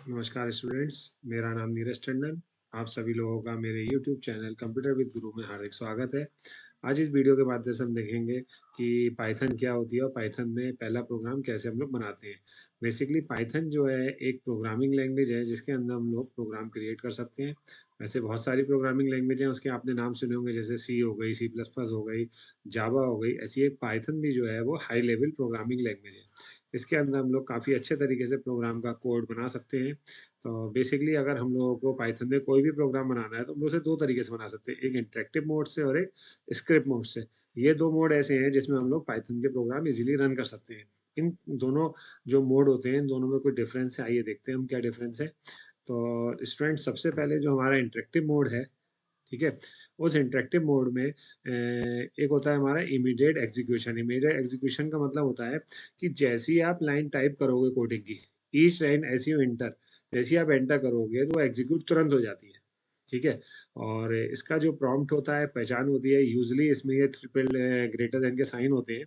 नमस्कार स्टूडेंट्स, मेरा नाम नीरज टंडन। आप सभी लोगों का मेरे YouTube चैनल कंप्यूटर विद गुरु में हार्दिक स्वागत है। आज इस वीडियो के माध्यम से हम देखेंगे कि पाइथन क्या होती है और पाइथन में पहला प्रोग्राम कैसे हम लोग बनाते हैं। बेसिकली पाइथन जो है एक प्रोग्रामिंग लैंग्वेज है जिसके अंदर हम लोग प्रोग्राम क्रिएट कर सकते हैं। वैसे बहुत सारी प्रोग्रामिंग लैंग्वेज हैं, उसके आपने नाम सुने होंगे, जैसे सी हो गई, सी प्लस प्लस हो गई, जावा हो गई। ऐसी एक पाइथन भी जो है वो हाई लेवल प्रोग्रामिंग लैंग्वेज है। इसके अंदर हम लोग काफ़ी अच्छे तरीके से प्रोग्राम का कोड बना सकते हैं। तो बेसिकली अगर हम लोगों को पाइथन में कोई भी प्रोग्राम बनाना है तो हम लोग उसे दो तरीके से बना सकते हैं, एक इंटरेक्टिव मोड से और एक स्क्रिप्ट मोड से। ये दो मोड ऐसे हैं जिसमें हम लोग पाइथन के प्रोग्राम इजीली रन कर सकते हैं। इन दोनों जो मोड होते हैं, इन दोनों में कोई डिफरेंस है, आइए देखते हैं हम क्या डिफरेंस है। तो स्टूडेंट, सबसे पहले जो हमारा इंटरेक्टिव मोड है, ठीक है, उस इंटरेक्टिव मोड में एक होता है हमारा इमीडिएट एग्जीक्यूशन। इमीडिएट एग्जीक्यूशन का मतलब होता है कि जैसे ही आप लाइन टाइप करोगे कोडिंग की, each line S U enter, जैसे ही आप एंटर करोगे तो वो एग्जीक्यूट तुरंत हो जाती है। ठीक है। और इसका जो प्रॉम्प्ट होता है, पहचान होती है, यूजली इसमें ये ट्रिपल ग्रेटर देन के साइन होते हैं।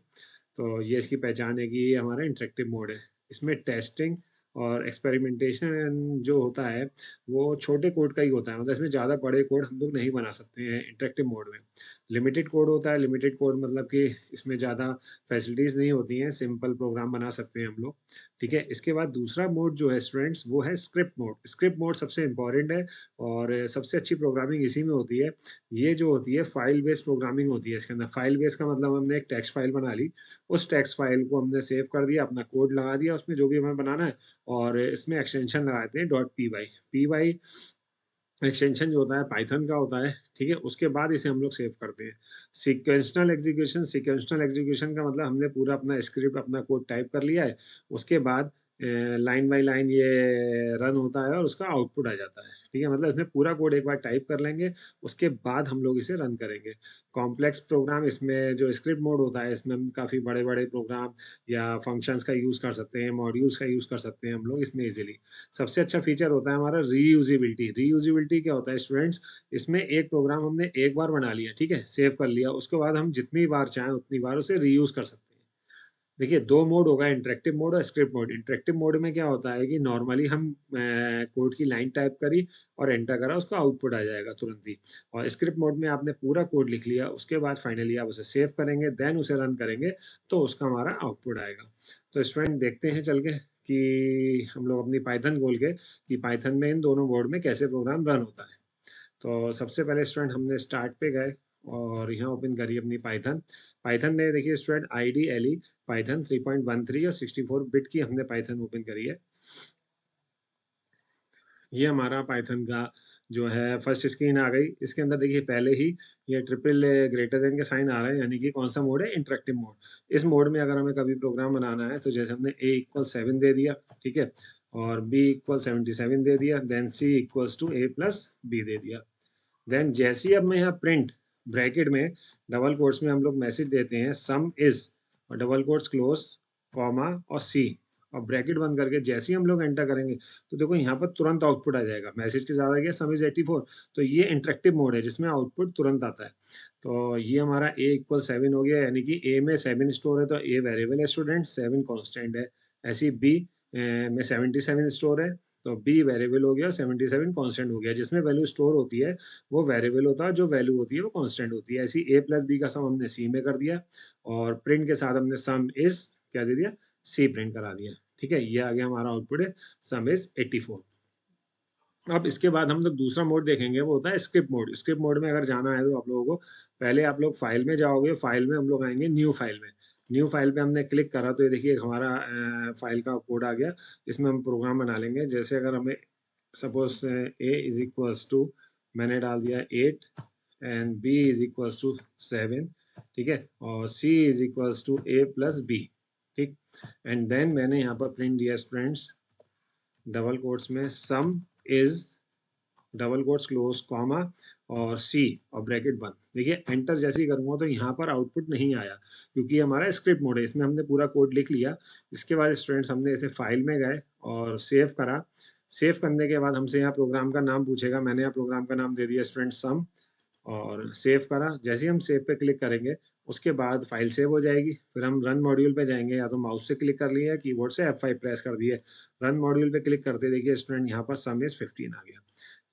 तो ये इसकी पहचान है कि ये हमारा इंटरेक्टिव मोड है। इसमें टेस्टिंग और एक्सपेरिमेंटेशन जो होता है वो छोटे कोड का ही होता है, मतलब इसमें ज़्यादा बड़े कोड हम लोग नहीं बना सकते हैं इंटरेक्टिव मोड में। लिमिटेड कोड होता है। लिमिटेड कोड मतलब कि इसमें ज़्यादा फैसिलिटीज़ नहीं होती हैं, सिंपल प्रोग्राम बना सकते हैं हम लोग। ठीक है। इसके बाद दूसरा मोड जो है स्टूडेंट्स, वो है स्क्रिप्ट मोड। स्क्रिप्ट मोड सबसे इंपॉर्टेंट है और सबसे अच्छी प्रोग्रामिंग इसी में होती है। ये जो होती है फाइल बेस्ड प्रोग्रामिंग होती है। इसके अंदर फाइल बेस्ड का मतलब हमने एक टेक्स्ट फाइल बना ली, उस टेक्स्ट फाइल को हमने सेव कर दिया, अपना कोड लगा दिया उसमें जो भी हमें बनाना है, और इसमें एक्सटेंशन लगाते हैं .py। py एक्सटेंशन जो होता है पाइथन का होता है। ठीक है। उसके बाद इसे हम लोग सेव करते हैं। सिक्वेंशनल एग्जीक्यूशन, सिक्वेंशनल एग्जीक्यूशन का मतलब हमने पूरा अपना स्क्रिप्ट, अपना कोड टाइप कर लिया है, उसके बाद लाइन बाय लाइन ये रन होता है और उसका आउटपुट आ जाता है। ठीक है। मतलब इसमें पूरा कोड एक बार टाइप कर लेंगे, उसके बाद हम लोग इसे रन करेंगे। कॉम्प्लेक्स प्रोग्राम, इसमें जो स्क्रिप्ट मोड होता है, इसमें हम काफ़ी बड़े बड़े प्रोग्राम या फंक्शंस का यूज़ कर सकते हैं, मॉड्यूल्स का यूज़ कर सकते हैं हम लोग इसमें इजीली। सबसे अच्छा फीचर होता है हमारा रीयूजेबिलिटी। रीयूजेबिलिटी क्या होता है स्टूडेंट्स, इसमें एक प्रोग्राम हमने एक बार बना लिया, ठीक है, सेव कर लिया, उसके बाद हम जितनी बार चाहें उतनी बार उसे रीयूज कर सकते हैं। देखिए, दो मोड होगा, इंटरेक्टिव मोड और स्क्रिप्ट मोड। इंटरेक्टिव मोड में क्या होता है कि नॉर्मली हम कोड की लाइन टाइप करी और एंटर करा, उसका आउटपुट आ जाएगा तुरंत ही। और स्क्रिप्ट मोड में आपने पूरा कोड लिख लिया, उसके बाद फाइनली आप उसे सेव करेंगे, देन उसे रन करेंगे, तो उसका हमारा आउटपुट आएगा। तो स्टूडेंट, देखते हैं चल के कि हम लोग अपनी पाइथन खोल के कि पाइथन में इन दोनों मोड में कैसे प्रोग्राम रन होता है। तो सबसे पहले स्टूडेंट हमने स्टार्ट पे गए और यहाँ ओपन करी अपनी पाइथन। पाइथन में देखिए स्टूडेंट, IDLE पाइथन 3.13 और 64 बिट की हमने पाइथन ओपन करी है। ये हमारा पाइथन का जो है फर्स्ट स्क्रीन आ गई। इसके अंदर देखिए पहले ही ये ट्रिपल ग्रेटर देन के साइन आ रहे हैं, यानी कि कौन सा मोड है, इंटरेक्टिव मोड। इस मोड में अगर हमें कभी प्रोग्राम बनाना है तो जैसे हमने A = 7 दे दिया, ठीक है, और B = 77 दे दिया, देन C = A+B दे दिया। देन जैसे ही अब मैं यहाँ प्रिंट ब्रैकेट में डबल कोट्स में हम लोग मैसेज देते हैं सम इज, और डबल कोट्स क्लोज, कॉमा और सी, और ब्रैकेट बंद करके जैसे ही हम लोग एंटर करेंगे तो देखो यहाँ पर तुरंत आउटपुट आ जाएगा। मैसेज के साथ आ गया सम इज 84। तो ये इंटरेक्टिव मोड है जिसमें आउटपुट तुरंत आता है। तो ये हमारा A = 7 हो गया, यानी कि A में 7 स्टोर है तो A वेरिएबल है स्टूडेंट, 7 कॉन्स्टेंट है। ऐसी B में 77 स्टोर है तो B वेरिएबल हो गया, 77 कांस्टेंट हो गया। जिसमें वैल्यू स्टोर होती है वो वेरिएबल होता है, जो वैल्यू होती है वो कांस्टेंट होती है। ऐसी A+B का सम हमने C में कर दिया और प्रिंट के साथ हमने सम इज क्या दे दिया, C प्रिंट करा दिया। ठीक है। ये आ गया हमारा आउटपुट है सम इज 84। अब इसके बाद हम लोग दूसरा मोड देखेंगे, वो होता है स्क्रिप्ट मोड। स्क्रिप्ट मोड में अगर जाना है तो आप लोगों को पहले आप लोग फाइल में जाओगे, फाइल में हम लोग आएंगे न्यू फाइल में। न्यू फाइल पे हमने क्लिक करा तो ये देखिए हमारा फाइल का कोड आ गया। इसमें हम प्रोग्राम बना लेंगे। जैसे अगर हमें सपोज A = मैंने डाल दिया 8 एंड B = 7, ठीक है, और C = A+B, ठीक। एंड देन मैंने यहाँ पर प्रिंट दिया स्टूडेंट्स डबल कोट्स में सम is, double quotes close, comma और सी और ब्रैकेट बंद। देखिए एंटर जैसे ही करूंगा तो यहाँ पर आउटपुट नहीं आया क्योंकि हमारा स्क्रिप्ट मोड है, इसमें हमने पूरा कोड लिख लिया। इसके बाद स्टूडेंट्स हमने इसे फाइल में गए और सेव करा। सेव करने के बाद हमसे यहाँ प्रोग्राम का नाम पूछेगा, मैंने यहाँ प्रोग्राम का नाम दे दिया स्टूडेंट सम, और सेव करा। जैसे ही हम सेव पे क्लिक करेंगे उसके बाद फाइल सेव हो जाएगी। फिर हम रन मॉड्यूल पे जाएंगे, या तो माउस से क्लिक कर लिया, कीबोर्ड से F5 प्रेस कर दिए, रन मॉड्यूल पे क्लिक करते देखिए स्टूडेंट यहाँ पर सम इज 15 आ गया।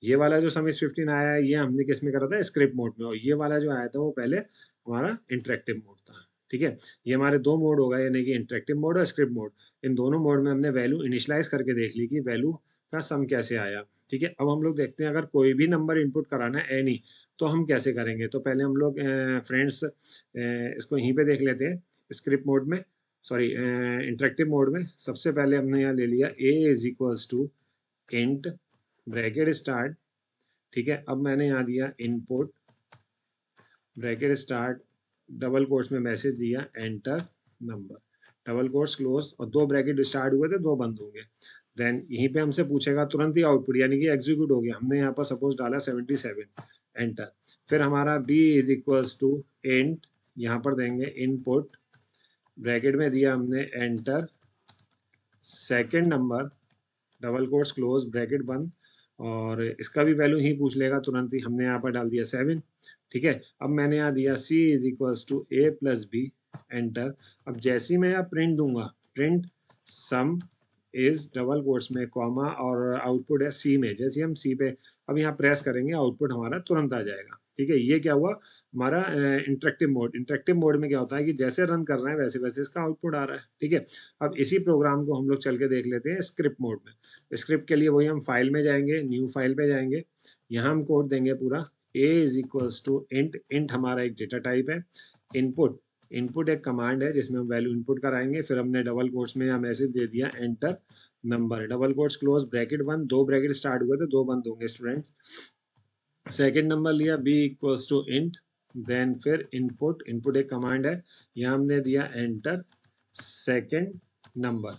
ये वाला जो सम इज 15 आया है ये हमने किस में करा था, स्क्रिप्ट मोड में, और ये वाला जो आया था वो पहले हमारा इंटरेक्टिव मोड था। ठीक है, ये हमारे दो मोड हो गए, यानी कि इंटरेक्टिव मोड और स्क्रिप्ट मोड। इन दोनों मोड में हमने वैल्यू इनिशियलाइज करके देख ली कि वैल्यू का सम कैसे आया। ठीक है, अब हम लोग देखते हैं अगर कोई भी नंबर इनपुट कराना है एनी, तो हम कैसे करेंगे। तो पहले हम लोग फ्रेंड्स इसको यहीं पे देख लेते हैं, स्क्रिप्ट मोड में, सॉरी इंटरेक्टिव मोड में। सबसे पहले हमने यहाँ ले लिया a is equals to int bracket start. ठीक है, अब मैंने यहाँ दिया input bracket start, double quotes में मैसेज दिया enter number, double quotes close, और दो ब्रैकेट स्टार्ट हुए थे, दो बंद होंगे। देन यहीं पे हमसे पूछेगा तुरंत ही आउटपुट, यानी कि एग्जीक्यूट हो गया। हमने यहाँ पर सपोज डाला 77, एंटर। फिर हमारा b is equals to int, यहाँ पर देंगे इनपुट ब्रैकेट में दिया हमने enter second number, double quotes close, bracket बंद, और इसका भी वैल्यू ही पूछ लेगा तुरंत ही। हमने यहाँ पर डाल दिया 7। ठीक है, अब मैंने यहाँ दिया c is equals to a plus B, enter. अब जैसे ही मैं यहाँ प्रिंट दूंगा, print sum is double quotes में कॉमा, और आउटपुट है c में, जैसे हम c पे अब यहाँ प्रेस करेंगे आउटपुट हमारा तुरंत आ जाएगा। ठीक है, ये क्या हुआ हमारा इंटरेक्टिव मोड। इंटरेक्टिव मोड में क्या होता है कि जैसे रन कर रहे हैं वैसे वैसे इसका आउटपुट आ रहा है। ठीक है, अब इसी प्रोग्राम को हम लोग चल के देख लेते हैं स्क्रिप्ट मोड में। स्क्रिप्ट के लिए वही हम फाइल में जाएंगे, न्यू फाइल पे जाएंगे, यहाँ हम कोड देंगे पूरा a is equals to int, int हमारा एक डेटा टाइप है, इनपुट, इनपुट एक कमांड है जिसमें हम वैल्यू इनपुट कराएंगे। फिर हमने डबल कोट्स में यहाँ मैसेज दे दिया enter number, double quotes close, bracket बंद, दो ब्रैकेट स्टार्ट हुए थे, दो बंद होंगे स्टूडेंट्स। सेकेंड नंबर लिया b equals to int, then फिर इनपुट, इनपुट एक कमांड है, यहाँ हमने दिया एंटर सेकेंड नंबर,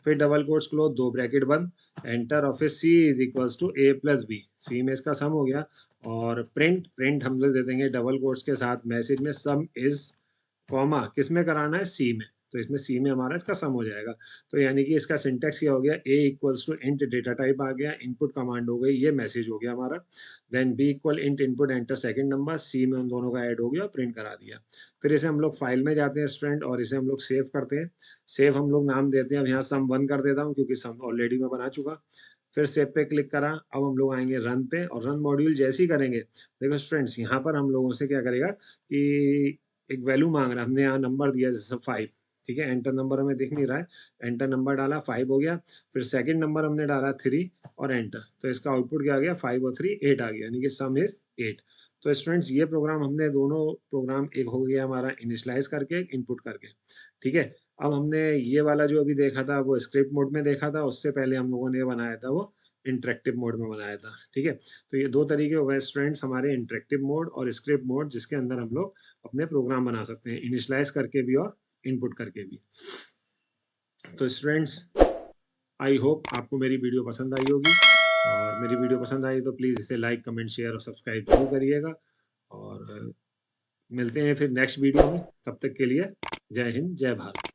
फिर डबल कोट्स क्लोज, दो ब्रैकेट बंद, एंटर, और फिर c is equals to a plus B, C में इसका सम हो गया, और प्रिंट, प्रिंट हम लोग दे देंगे डबल कोट्स के साथ मैसेज में सम इज कॉमा, किस में कराना है, c में, तो इसमें c में हमारा इसका सम हो जाएगा। तो यानी कि इसका सिंटेक्स क्या हो गया, a equals to int data type आ गया, इनपुट कमांड हो गई, ये मैसेज हो गया हमारा। Then b equal int input enter second number, c में उन दोनों का ऐड हो गया, प्रिंट करा दिया। फिर इसे हम लोग फाइल में जाते हैं स्टूडेंट, और इसे हम लोग सेव करते हैं। सेव हम लोग नाम देते हैं, अब यहाँ सम 1 कर देता हूँ क्योंकि सम ऑलरेडी मैं बना चुका। फिर सेव पे क्लिक करा, अब हम लोग आएंगे रन पे, और रन मॉड्यूल जैसे ही करेंगे, देखो स्टूडेंट्स यहाँ पर हम लोगों से क्या करेगा कि एक वैल्यू मांग रहा है। हमने यहाँ नंबर दिया जैसे 5, ठीक है, एंटर नंबर हमें दिख नहीं रहा है, एंटर नंबर डाला 5 हो गया। फिर सेकंड नंबर हमने डाला 3 और एंटर, तो इसका आउटपुट क्या आ गया, 5 और 3 8 आ गया, यानी कि सम इज 8। तो स्टूडेंट्स ये प्रोग्राम हमने दोनों प्रोग्राम, एक हो गया हमारा इनिशियलाइज करके, इनपुट करके। ठीक है, अब हमने ये वाला जो अभी देखा था वो स्क्रिप्ट मोड में देखा था, उससे पहले हम लोगों ने बनाया था वो इंटरेक्टिव मोड में बनाया था। ठीक है, तो ये दो तरीके हो गए स्टूडेंट्स हमारे, इंटरेक्टिव मोड और स्क्रिप्ट मोड, जिसके अंदर हम लोग अपने प्रोग्राम बना सकते हैं, इनिशियलाइज करके भी और इनपुट करके भी। तो स्टूडेंट्स आई होप आपको मेरी वीडियो पसंद आई होगी, और मेरी वीडियो पसंद आई तो प्लीज़ इसे लाइक, कमेंट, शेयर और सब्सक्राइब जरूर करिएगा। और मिलते हैं फिर नेक्स्ट वीडियो में, तब तक के लिए जय हिंद, जय भारत।